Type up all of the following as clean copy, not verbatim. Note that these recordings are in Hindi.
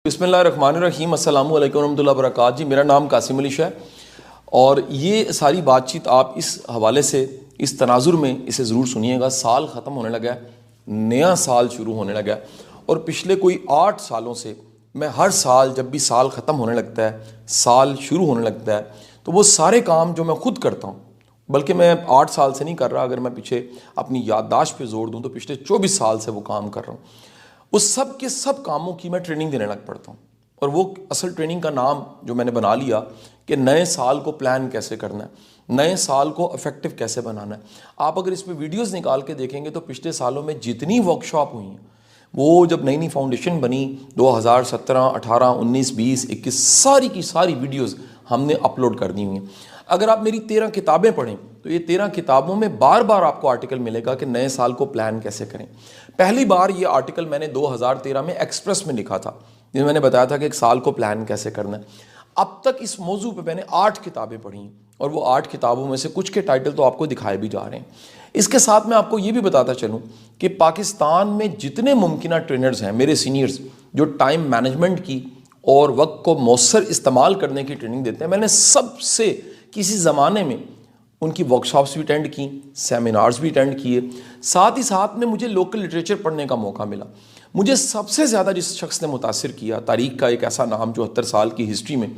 बिस्मिल्लाहिर्रहमानिर्रहीम अस्सलामु अलैकुम रहमतुल्लाहि व बरकातहू। जी, मेरा नाम कासिम अली शाह है और ये सारी बातचीत आप इस हवाले से इस तनाजुर में इसे ज़रूर सुनिएगा। साल ख़त्म होने लगा है, नया साल शुरू होने लगा है और पिछले कोई 8 सालों से मैं हर साल जब भी साल ख़त्म होने लगता है, साल शुरू होने लगता है, तो वो सारे काम जो मैं ख़ुद करता हूँ, बल्कि मैं 8 साल से नहीं कर रहा, अगर मैं पीछे अपनी याददाश्त पे ज़ोर दूँ तो पिछले 24 साल से वो काम कर रहा हूँ। उस सब के सब कामों की मैं ट्रेनिंग देने लग पड़ता हूँ और वो असल ट्रेनिंग का नाम जो मैंने बना लिया कि नए साल को प्लान कैसे करना है, नए साल को इफ़ेक्टिव कैसे बनाना है। आप अगर इसमें वीडियोस निकाल के देखेंगे तो पिछले सालों में जितनी वर्कशॉप हुई हैं, वो जब नई नई फाउंडेशन बनी 2017, 18, 19, 20, 21, सारी की सारी वीडियोस हमने अपलोड कर दी हुई हैं। अगर आप मेरी 13 किताबें पढ़ें तो ये 13 किताबों में बार बार आपको आर्टिकल मिलेगा कि नए साल को प्लान कैसे करें। पहली बार ये आर्टिकल मैंने 2013 में एक्सप्रेस में लिखा था, जिसमें मैंने बताया था कि एक साल को प्लान कैसे करना है। अब तक इस मौजू पे मैंने 8 किताबें पढ़ी हैं और वो 8 किताबों में से कुछ के टाइटल तो आपको दिखाए भी जा रहे हैं। इसके साथ मैं आपको ये भी बताता चलूँ कि पाकिस्तान में जितने मुमकिन ट्रेनर्स हैं, मेरे सीनियर्स, जो टाइम मैनेजमेंट की और वक्त को मौसर इस्तेमाल करने की ट्रेनिंग देते हैं, मैंने सबसे किसी ज़माने में उनकी वर्कशॉप्स भी अटेंड की, सेमिनार्स भी अटेंड किए। साथ ही साथ में मुझे लोकल लिटरेचर पढ़ने का मौका मिला। मुझे सबसे ज़्यादा जिस शख्स ने मुतासिर किया, तारीख़ का एक ऐसा नाम जो 70 साल की हिस्ट्री में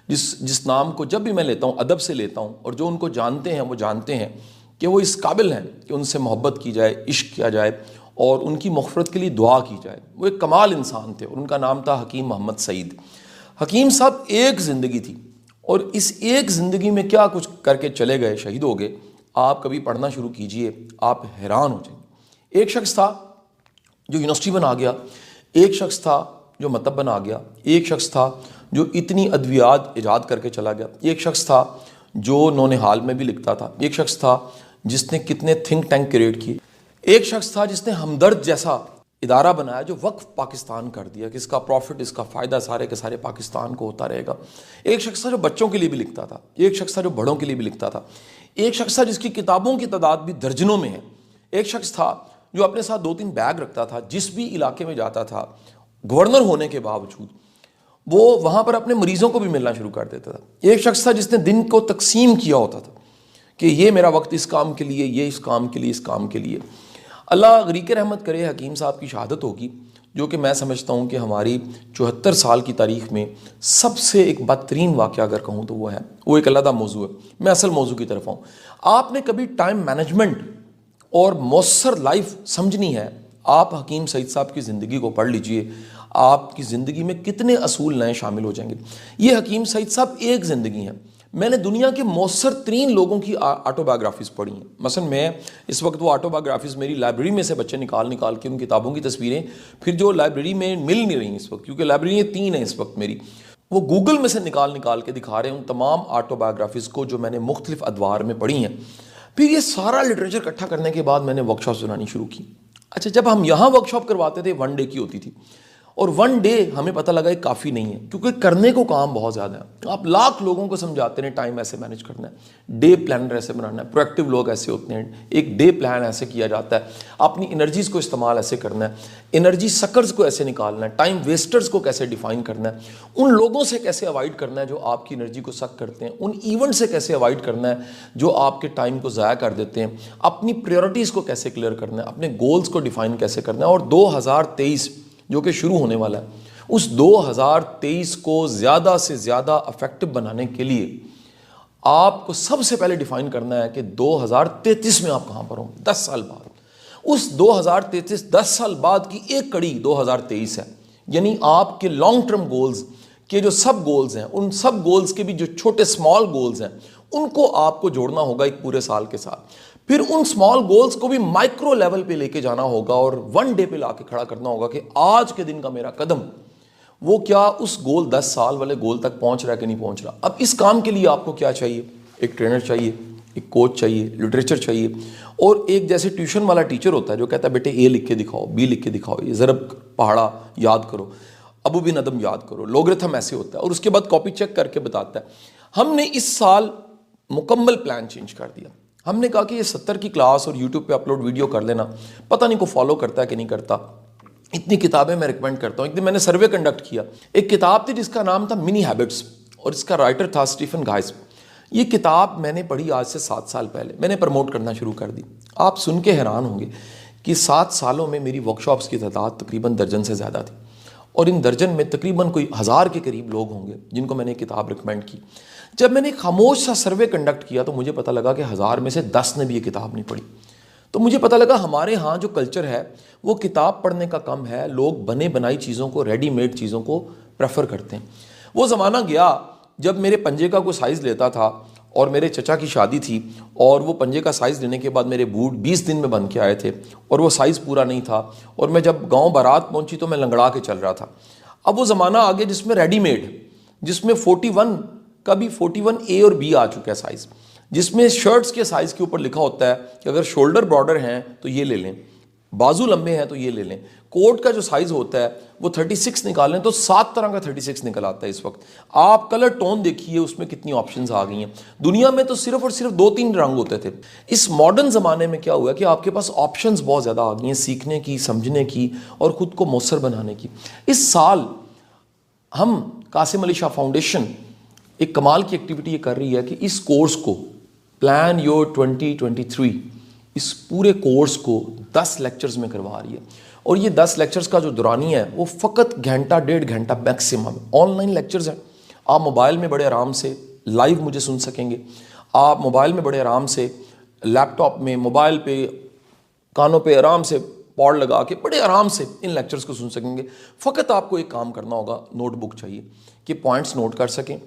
जिस नाम को जब भी मैं लेता हूँ अदब से लेता हूँ, और जो उनको जानते हैं वो जानते हैं कि वो इस काबिल हैं कि उनसे मोहब्बत की जाए, इश्क किया जाए और उनकी मग़फ़िरत के लिए दुआ की जाए। वो एक कमाल इंसान थे और उनका नाम था हकीम मोहम्मद सईद। हकीम साहब एक ज़िंदगी थी और इस एक ज़िंदगी में क्या कुछ करके चले गए, शहीद हो गए। आप कभी पढ़ना शुरू कीजिए, आप हैरान हो जाएंगे। एक शख्स था जो यूनिवर्सिटी बना गया, एक शख्स था जो मतब बना गया, एक शख्स था जो इतनी अद्वियात ईजाद करके चला गया, एक शख्स था जो नौनिहाल में भी लिखता था, एक शख्स था जिसने कितने थिंक टैंक क्रिएट किए, एक शख्स था जिसने हमदर्द जैसा इदारा बनाया जो वक्फ पाकिस्तान कर दिया कि इसका प्रॉफिट, इसका फ़ायदा सारे के सारे पाकिस्तान को होता रहेगा। एक शख्स था जो बच्चों के लिए भी लिखता था, एक शख्स था जो बड़ों के लिए भी लिखता था, एक शख्स था जिसकी किताबों की तादाद भी दर्जनों में है, एक शख्स था जो अपने साथ 2-3 बैग रखता था, जिस भी इलाके में जाता था गवर्नर होने के बावजूद वो वहाँ पर अपने मरीज़ों को भी मिलना शुरू कर देता था। एक शख्स था जिसने दिन को तकसीम किया होता था कि ये मेरा वक्त इस काम के लिए, ये इस काम के लिए, इस काम के लिए। अल्लाह गरीक रहमत करे, हकीम साहब की शहादत होगी, जो कि मैं समझता हूँ कि हमारी 74 साल की तारीख़ में सबसे एक बदतरीन वाक़या अगर कहूँ तो वो एक अलग मौजू है। मैं असल मौजू की तरफ आऊँ। आपने कभी टाइम मैनेजमेंट और मौसर लाइफ समझनी है, आप हकीम सईद साहब की ज़िंदगी को पढ़ लीजिए, आपकी ज़िंदगी में कितने असूल नए शामिल हो जाएंगे। ये हकीम सईद साहब एक ज़िंदगी है। मैंने दुनिया के मौसर तरीन लोगों की ऑटोबायोग्राफीज़ पढ़ी हैं। मसलन मैं इस वक्त वो ऑटोबायोग्राफीज़ मेरी लाइब्रेरी में से बच्चे निकाल के उन किताबों की तस्वीरें फिर जो लाइब्रेरी में मिल नहीं रही इस वक्त, क्योंकि लाइब्रेरी 3 है इस वक्त मेरी, वो गूगल में से निकाल के दिखा रहे हैं उन तमाम ऑटोबायोग्राफीज़ को जो मैंने मुख्तलिफ अदवार में पढ़ी हैं। फिर ये सारा लिटरेचर इकट्ठा करने के बाद मैंने वर्कशॉप्स बनानी शुरू की। अच्छा, जब हम यहाँ वर्कशॉप करवाते थे 1 डे की होती थी और 1 डे हमें पता लगा ये काफ़ी नहीं है, क्योंकि करने को काम बहुत ज़्यादा है। आप लाख लोगों को समझाते हैं टाइम ऐसे मैनेज करना है, डे प्लानर ऐसे बनाना है, प्रोएक्टिव लोग ऐसे होते हैं, एक डे प्लान ऐसे किया जाता है, अपनी एनर्जीज़ को इस्तेमाल ऐसे करना है, एनर्जी सकर्स को ऐसे निकालना है, टाइम वेस्टर्स को कैसे डिफाइन करना है, उन लोगों से कैसे अवॉइड करना है जो आपकी एनर्जी को सक करते हैं, उन इवेंट से कैसे अवॉइड करना है जो आपके टाइम को ज़ाया कर देते हैं, अपनी प्रायोरिटीज़ को कैसे क्लियर करना है, अपने गोल्स को डिफाइन कैसे करना है। और 2023 जो कि शुरू होने वाला है, उस 2023 को ज़्यादा से ज़्यादा इफेक्टिव बनाने के लिए आपको सबसे पहले डिफाइन करना है कि 2033 में आप कहाँ पर होंगे 10 साल बाद। उस 2033 10 साल बाद की एक कड़ी 2023 है, यानी आपके लॉन्ग टर्म गोल्स के जो सब गोल्स हैं, उन सब गोल्स के भी जो छोटे स्मॉल गोल्स हैं, उनको आपको जोड़ना होगा एक पूरे साल के साथ। फिर उन स्मॉल गोल्स को भी माइक्रो लेवल पे लेके जाना होगा और 1 डे पे लाके खड़ा करना होगा कि आज के दिन का मेरा कदम वो क्या उस गोल 10 साल वाले गोल तक पहुंच रहा है कि नहीं पहुंच रहा। अब इस काम के लिए आपको क्या चाहिए? एक ट्रेनर चाहिए, एक कोच चाहिए, लिटरेचर चाहिए और एक जैसे ट्यूशन वाला टीचर होता है जो कहता है बेटे ए लिख के दिखाओ, बी लिख के दिखाओ, ये ज़रब पहाड़ा याद करो, अबू बिन अदम याद करो, लोगरिथम ऐसे होता है और उसके बाद कॉपी चेक करके बताता है। हमने इस साल मुकम्मल प्लान चेंज कर दिया। हमने कहा कि ये 70 की क्लास और यूट्यूब पे अपलोड वीडियो कर लेना, पता नहीं को फॉलो करता है कि नहीं करता, इतनी किताबें मैं रिकमेंड करता हूँ। एक दिन मैंने सर्वे कंडक्ट किया, एक किताब थी जिसका नाम था मिनी हैबिट्स और इसका राइटर था स्टीफन गाइस। ये किताब मैंने पढ़ी आज से 7 साल पहले, मैंने प्रमोट करना शुरू कर दी। आप सुन के हैरान होंगे कि 7 सालों में मेरी वर्कशॉप्स की तादाद तकरीबन दर्जन से ज़्यादा थी और इन दर्जन में तकरीबन कोई 1000 के करीब लोग होंगे जिनको मैंने किताब रिकमेंड की। जब मैंने एक खामोश सा सर्वे कंडक्ट किया तो मुझे पता लगा कि 1000 में से 10 ने भी ये किताब नहीं पढ़ी। तो मुझे पता लगा हमारे यहाँ जो कल्चर है वो किताब पढ़ने का कम है, लोग बने बनाई चीज़ों को, रेडीमेड चीज़ों को प्रेफर करते हैं। वो ज़माना गया जब मेरे पंजे का कोई साइज़ लेता था और मेरे चचा की शादी थी और वो पंजे का साइज़ लेने के बाद मेरे बूट 20 दिन में बन के आए थे और वो साइज़ पूरा नहीं था और मैं जब गांव बारात पहुंची तो मैं लंगड़ा के चल रहा था। अब वो ज़माना आ गया जिसमें रेडीमेड, जिसमें 41 का भी 41A और B आ चुका है साइज़, जिसमें शर्ट्स के साइज़ के ऊपर लिखा होता है कि अगर शोल्डर बॉर्डर हैं तो ये ले लें, बाजू लंबे हैं तो ये ले लें। कोट का जो साइज़ होता है वो 36 निकालें तो 7 तरह का 36 निकल आता है इस वक्त। आप कलर टोन देखिए उसमें कितनी ऑप्शंस आ गई हैं। दुनिया में तो सिर्फ और सिर्फ 2-3 रंग होते थे। इस मॉडर्न ज़माने में क्या हुआ कि आपके पास ऑप्शंस बहुत ज़्यादा आ गई हैं सीखने की, समझने की और ख़ुद को मौसर बनाने की। इस साल हम कासिम अली शाह फाउंडेशन एक कमाल की एक्टिविटी ये कर रही है कि इस कोर्स को प्लान योर 2023, इस पूरे कोर्स को 10 लेक्चर्स में करवा रही है और ये 10 लेक्चर्स का जो दुरानी है वो फ़कत घंटा 1.5 घंटा मैक्सिमम ऑनलाइन लेक्चर्स हैं। आप मोबाइल में बड़े आराम से लाइव मुझे सुन सकेंगे, आप मोबाइल में बड़े आराम से, लैपटॉप में, मोबाइल पे, कानों पे आराम से पॉड लगा के बड़े आराम से इन लेक्चर्स को सुन सकेंगे। फ़कत आपको एक काम करना होगा, नोटबुक चाहिए कि पॉइंट्स नोट कर सकें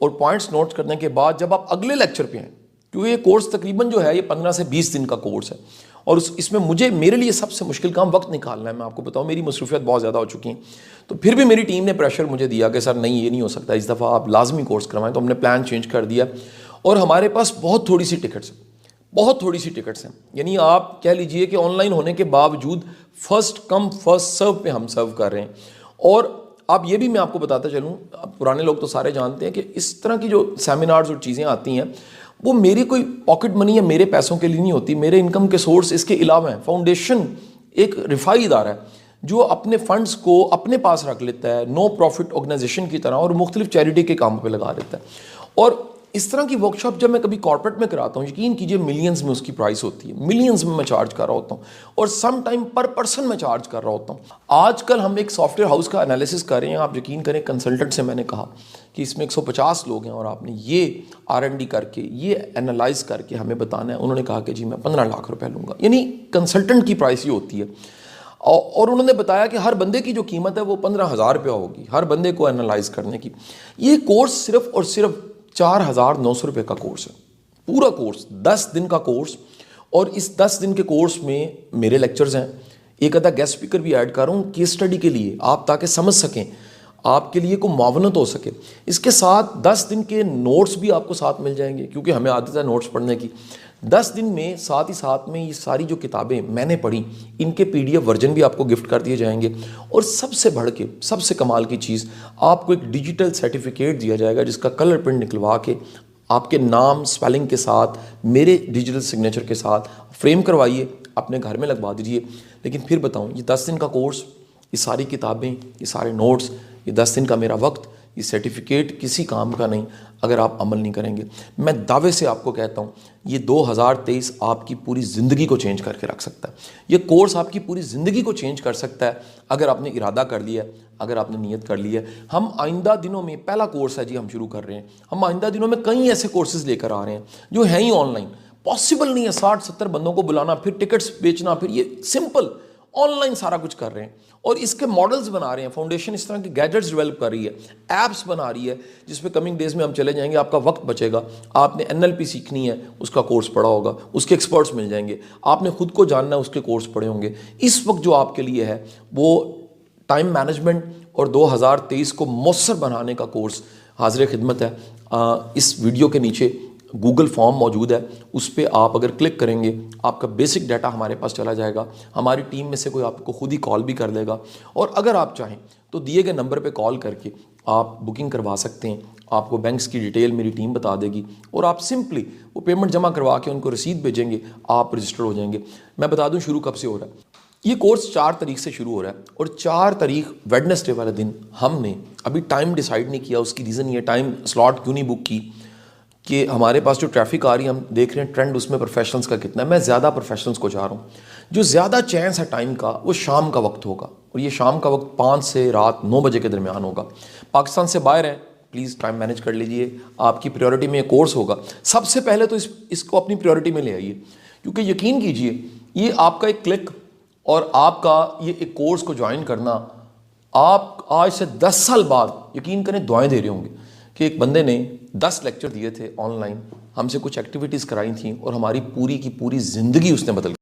और पॉइंट्स नोट करने के बाद जब आप अगले लेक्चर पे हैं, क्योंकि ये कोर्स तकरीबन जो है ये 15 से 20 दिन का कोर्स है और इसमें मेरे लिए सबसे मुश्किल काम वक्त निकालना है। मैं आपको बताऊं मेरी मसरूफियत बहुत ज़्यादा हो चुकी हैं, तो फिर भी मेरी टीम ने प्रेशर मुझे दिया कि सर नहीं ये नहीं हो सकता, इस दफ़ा आप लाजमी कोर्स करवाएं। तो हमने प्लान चेंज कर दिया और हमारे पास बहुत थोड़ी सी टिकट्स हैं, बहुत थोड़ी सी टिकट्स हैं। यानी आप कह लीजिए कि ऑनलाइन होने के बावजूद फर्स्ट कम फर्स्ट सर्व पे हम सर्व कर रहे हैं। और अब ये भी मैं आपको बताता चलूँ, पुराने लोग तो सारे जानते हैं कि इस तरह की जो सेमिनार्स और चीज़ें आती हैं वो मेरी कोई पॉकेट मनी या मेरे पैसों के लिए नहीं होती, मेरे इनकम के सोर्स इसके अलावा हैं। फाउंडेशन एक रिफाई इदारा है जो अपने फंड्स को अपने पास रख लेता है, नो प्रॉफिट ऑर्गेनाइजेशन की तरह, और मुख्तलिफ चैरिटी के काम पे लगा देता है। और इस तरह की वर्कशॉप जब मैं कभी कॉर्पोरेट में कराता हूँ, यकीन कीजिए मिलियंस में उसकी प्राइस होती है, मिलियंस में मैं चार्ज कर रहा होता हूँ और सम टाइम पर पर्सन मैं चार्ज कर रहा होता हूँ। आजकल हम एक सॉफ्टवेयर हाउस का एनालिसिस कर रहे हैं, आप यकीन करें कंसल्टेंट से मैंने कहा कि इसमें 150 लोग हैं और आपने ये R&D करके, ये एनालाइज करके हमें बताना है। उन्होंने कहा कि जी मैं 15 लाख रुपए लूँगा, यानी कंसल्टेंट की प्राइस ही होती है। और उन्होंने बताया कि हर बंदे की जो कीमत है वो 15,000 रुपया होगी हर बंदे को एनालाइज करने की। ये कोर्स सिर्फ और सिर्फ 4,900 रुपये का कोर्स है, पूरा कोर्स 10 दिन का कोर्स। और इस 10 दिन के कोर्स में मेरे लेक्चर्स हैं, एक आधा गेस्ट स्पीकर भी ऐड कर रहा हूँ केस स्टडी के लिए, आप ताकि समझ सकें, आपके लिए को मुआवनत हो सके। इसके साथ 10 दिन के नोट्स भी आपको साथ मिल जाएंगे क्योंकि हमें आदत है नोट्स पढ़ने की। 10 दिन में साथ ही साथ में ये सारी जो किताबें मैंने पढ़ी इनके PDF वर्जन भी आपको गिफ्ट कर दिए जाएंगे। और सबसे बढ़ के सबसे कमाल की चीज़, आपको एक डिजिटल सर्टिफिकेट दिया जाएगा जिसका कलर प्रिंट निकलवा के आपके नाम स्पेलिंग के साथ, मेरे डिजिटल सिग्नेचर के साथ फ्रेम करवाइए, अपने घर में लगवा दीजिए। लेकिन फिर बताऊँ, ये 10 दिन का कोर्स, ये सारी किताबें, ये सारे नोट्स, ये 10 दिन का मेरा वक्त, ये सर्टिफिकेट किसी काम का नहीं अगर आप अमल नहीं करेंगे। मैं दावे से आपको कहता हूँ ये 2023 आपकी पूरी ज़िंदगी को चेंज करके रख सकता है। ये कोर्स आपकी पूरी ज़िंदगी को चेंज कर सकता है अगर आपने इरादा कर लिया है, अगर आपने नियत कर ली है। हम आइंदा दिनों में, पहला कोर्स है जी हम शुरू कर रहे हैं, हम आइंदा दिनों में कई ऐसे कोर्सेज लेकर आ रहे हैं जो हैं ही ऑनलाइन। पॉसिबल नहीं है 60-70 बंदों को बुलाना, फिर टिकट्स बेचना, फिर ये सिंपल ऑनलाइन सारा कुछ कर रहे हैं। और इसके मॉडल्स बना रहे हैं, फाउंडेशन इस तरह के गैजेट्स डेवलप कर रही है, ऐप्स बना रही है जिसमें कमिंग डेज में हम चले जाएंगे, आपका वक्त बचेगा। आपने NLP सीखनी है, उसका कोर्स पढ़ा होगा, उसके एक्सपर्ट्स मिल जाएंगे। आपने खुद को जानना है, उसके कोर्स पढ़े होंगे। इस वक्त जो आपके लिए है वो टाइम मैनेजमेंट और 2023 को मौसर बनाने का कोर्स हाजिर खिदमत है। इस वीडियो के नीचे गूगल फॉर्म मौजूद है, उस पर आप अगर क्लिक करेंगे आपका बेसिक डाटा हमारे पास चला जाएगा। हमारी टीम में से कोई आपको खुद ही कॉल भी कर देगा और अगर आप चाहें तो दिए गए नंबर पे कॉल करके आप बुकिंग करवा सकते हैं। आपको बैंक्स की डिटेल मेरी टीम बता देगी और आप सिंपली वो पेमेंट जमा करवा के उनको रसीद भेजेंगे, आप रजिस्टर हो जाएंगे। मैं बता दूं शुरू कब से हो रहा है। ये कोर्स 4 तारीख से शुरू हो रहा है और 4 तारीख वेडनेसडे वाले दिन हमने अभी टाइम डिसाइड नहीं किया। उसकी रीज़न ये टाइम स्लॉट क्यों नहीं बुक की कि हमारे पास जो ट्रैफिक आ रही है, हम देख रहे हैं ट्रेंड उसमें प्रोफेशनल्स का कितना है। मैं ज़्यादा प्रोफेशनल्स को चाह रहा हूँ। जो ज़्यादा चांस है टाइम का वो शाम का वक्त होगा और ये शाम का वक्त 5 से रात 9 बजे के दरमियान होगा। पाकिस्तान से बाहर है, प्लीज़ टाइम मैनेज कर लीजिए। आपकी प्रायोरिटी में ये कोर्स होगा। सबसे पहले तो इसको अपनी प्रायोरिटी में ले आइए, क्योंकि यकीन कीजिए ये आपका एक क्लिक और आपका ये एक कोर्स को ज्वाइन करना, आप आज से 10 साल बाद यकीन करें दुआएं दे रहे होंगे कि एक बंदे ने 10 लेक्चर दिए थे ऑनलाइन, हमसे कुछ एक्टिविटीज़ कराई थी और हमारी पूरी की पूरी ज़िंदगी उसने बदल